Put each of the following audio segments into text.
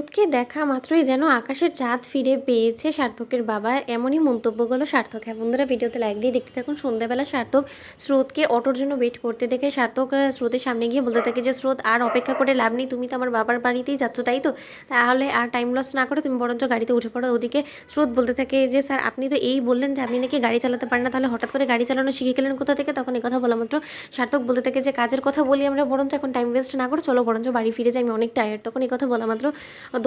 স্রোতকে দেখা মাত্রই যেন আকাশের চাঁদ ফিরে পেয়েছে সার্থকের বাবা, এমনই মন্তব্যগুলো সার্থক। হ্যাঁ বন্ধুরা, ভিডিওতে লাইক দিয়ে দেখতে থাকুন। সন্ধ্যাবেলা সার্থক স্রোতকে অটোর জন্য ওয়েট করতে দেখে সার্থক স্রোতের সামনে গিয়ে বলতে থাকে যে স্রোত, আর অপেক্ষা করে লাভ নেই, তুমি তো আমার বাবার বাড়িতেই যাচ্ছ তাই তো, তাহলে আর টাইম লস না করে তুমি বরঞ্চ গাড়িতে উঠে পড়ো। ওদিকে স্রোত বলতে থাকে যে স্যার আপনি তো এই বললেন যে আপনি নাকি গাড়ি চালাতে পারেন না, তাহলে হঠাৎ করে গাড়ি চালানো শিখে গেলেন কোথা থেকে? তখন এই কথা বলা মাত্র সার্থক বলতে থাকে যে কাজের কথা বলি আমরা, বরঞ্চ এখন টাইম ওয়েস্ট না করে চলো বরঞ্চ বাড়ি ফিরে যাই, আমি অনেক টায়ার্ড। তখন এই কথা বলা মাত্র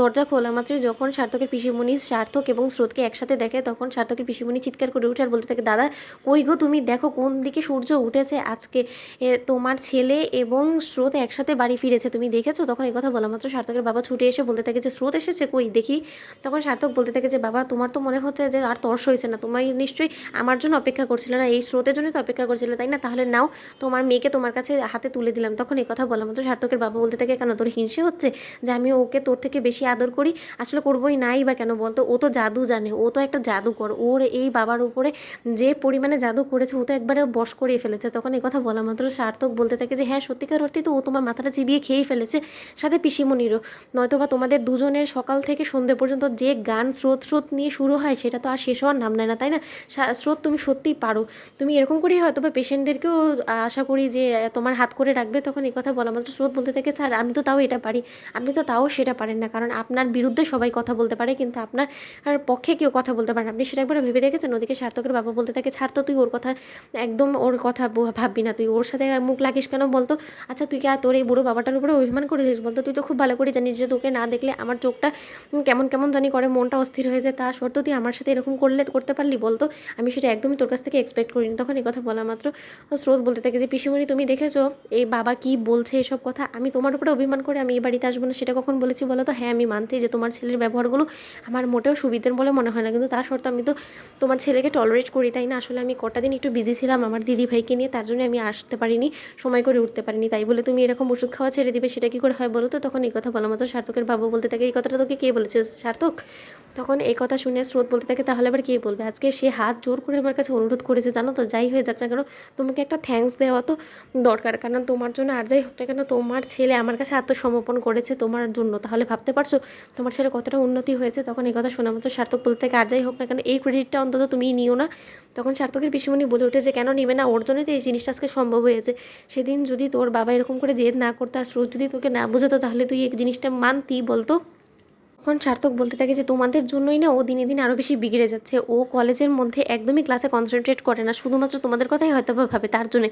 দরজা খোলা মাত্রই যখন সার্থকের পিসিমণি সার্থক এবং স্রোতকে একসাথে দেখে, তখন সার্থকের পিসিমণি চিৎকার করে উঠে আর বলতে থাকে, দাদা কই গো তুমি, দেখো কোন দিকে সূর্য উঠেছে আজকে, তোমার ছেলে এবং স্রোত একসাথে বাড়ি ফিরেছে, তুমি দেখেছো? তখন এই কথা বলা মাত্র সার্থকের বাবা ছুটে এসে বলতে থাকে যে স্রোত এসেছে, কই দেখি। তখন সার্থক বলতে থাকে যে বাবা তোমার তো মনে হচ্ছে যে আর তর্স হয়েছে না, তোমার নিশ্চয়ই আমার জন্য অপেক্ষা করছিলে না, এই স্রোতের জন্যই তো অপেক্ষা করছিলে তাই না? তাহলে নাও তোমার মেয়েকে তোমার কাছে হাতে তুলে দিলাম। তখন এই কথা বলা মাত্র সার্থকের বাবা বলতে থাকে, কেন তোর হিংসে হচ্ছে যে আমি ওকে তোর থেকে বেশি আদর করি? আসলে করবোই নাই বা কেন বলতো, ও তো জাদু জানে, ও তো একটা জাদুকর, ওর এই বাবার উপরে যে পরিমাণে জাদু করেছে ও তো একবারে বশ করিয়ে ফেলেছে। তখন এই কথা বলা মাত্র সার্থক বলতে থাকে যে হ্যাঁ সত্যিকার অর্থেই তো ও তোমার মাথাটা চিবিয়ে খেয়েই ফেলেছে, সাথে পিসিমণিরও। নয়তো বা তোমাদের দুজনের সকাল থেকে সন্ধ্যে পর্যন্ত যে গান স্রোত স্রোত নিয়ে শুরু হয় সেটা তো আর শেষ হওয়ার নাম নেয় না তাই না? স্রোত তুমি সত্যিই পারো, তুমি এরকম করেই হয়তো বা পেশেন্টদেরকেও আশা করি যে তোমার হাত করে রাখবে। তখন এই কথা বলা মাত্র স্রোত বলতে থাকে স্যার আমি তো তাও এটা পারি, আপনি তো তাও সেটা পারেন না, কারণ আপনার বিরুদ্ধে সবাই কথা বলতে পারে কিন্তু আপনার পক্ষে কেউ কথা বলতে পারে না, আপনি সেটা একবার ভেবে দেখেছেন? ওদিকে সার্থকের বাবা বলতে থাকে ছাড় তো, তুই ওর কথা একদম ওর কথা ভাববি না, তুই ওর সাথে মুখ লাগিস কেন বলতো? আচ্ছা তুই কি আর তোর এই বুড়ো বাবাটার উপরে অভিমান করেছিস বলতো? তুই তো খুব ভালো করে জানিস যে তোকে না দেখলে আমার চোখটা কেমন কেমন জানি করে, মনটা অস্থির হয়ে যায়, তা সত্ত্বেও তুই আমার সাথে এরকম করতে পারলি বলতো? আমি সেটা একদমই তোর কাছ থেকে এক্সপেক্ট করিনি। তখন এই কথা বলা মাত্র স্রোত বলতে থাকে যে পিসিমণি তুমি দেখেছো এই বাবা কি বলছে এসব কথা? আমি তোমার উপরে অভিমান করে আমি এই বাড়িতে আসবো না সেটা কখন বলেছি বলো তো? হ্যাঁ আমি মানছি যে তোমার ছেলের ব্যবহারগুলো আমার মোটেও সুবিধের বলে মনে হয় না, কিন্তু তা সত্ত্বেও আমি তো তোমার ছেলেকে টলারেট করি তাই না? আসলে আমি কটা দিন একটু বিজি ছিলাম আমার দিদি ভাইকে নিয়ে, তার জন্য আমি আসতে পারিনি, সময় করে উঠতে পারিনি, তাই বলে তুমি এরকম ওষুধ খাওয়া ছেড়ে দিবে সেটা কী করে হয় বলো তো? তখন এই কথা বলা মাত্র সার্থকের বাবা বলতে থাকে এই কথাটা তোকে কে বলেছে সার্থক? তখন এই কথা শুনে স্রোত বলতে থাকে তাহলে আবার কে বলবে? আজকে সে হাত জোর করে আমার কাছে অনুরোধ করেছে জানো তো, যাই হয়ে যাক না কেন তোমাকে একটা থ্যাঙ্কস দেওয়া তো দরকার, কারণ তোমার জন্য আর যাই হোক না কেন তোমার ছেলে আমার কাছে আত্মসমর্পণ করেছে তোমার জন্য, তাহলে ভাবতে পারছো তোমার ছেলে কতটা উন্নতি হয়েছে? তখন এই কথা শোনা মাত্র সার্থক বলতে থাকে আর যাই হোক না কেন এই ক্রেডিটটা অন্তত তুমিই নিও না। তখন সার্থকের পিসিমণি বলে উঠে যে কেন নিবে না, ওর জন্যই তো এই জিনিসটা আজকে সম্ভব হয়েছে। সেদিন যদি তোর বাবা এরকম করে জেদ না করতো আর স্রোত যদি তোকে না বোঝাতো তাহলে তুই এই জিনিসটা মানতি বলতো? তখন সার্থক বলতে থাকে যে তোমাদের জন্যই না ও দিনে দিনে আরও বেশি বিগড়ে যাচ্ছে, ও কলেজের মধ্যে একদমই ক্লাসে কনসেন্ট্রেট করে না, শুধুমাত্র তোমাদের কথাই হয়তো বা ভাবে, তার জন্য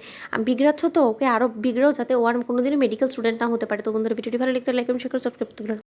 বিগড়াচ্ছ তো ওকে আরও বিগড়েও যাতে ও আর কোনোদিনই মেডিকেল স্টুডেন্ট না হতে পারে। তো বন্ধুরা ভিডিওটি ভালো লাগলে লাইক এবং শেয়ার করে সাবস্ক্রাইব করতে পারেন।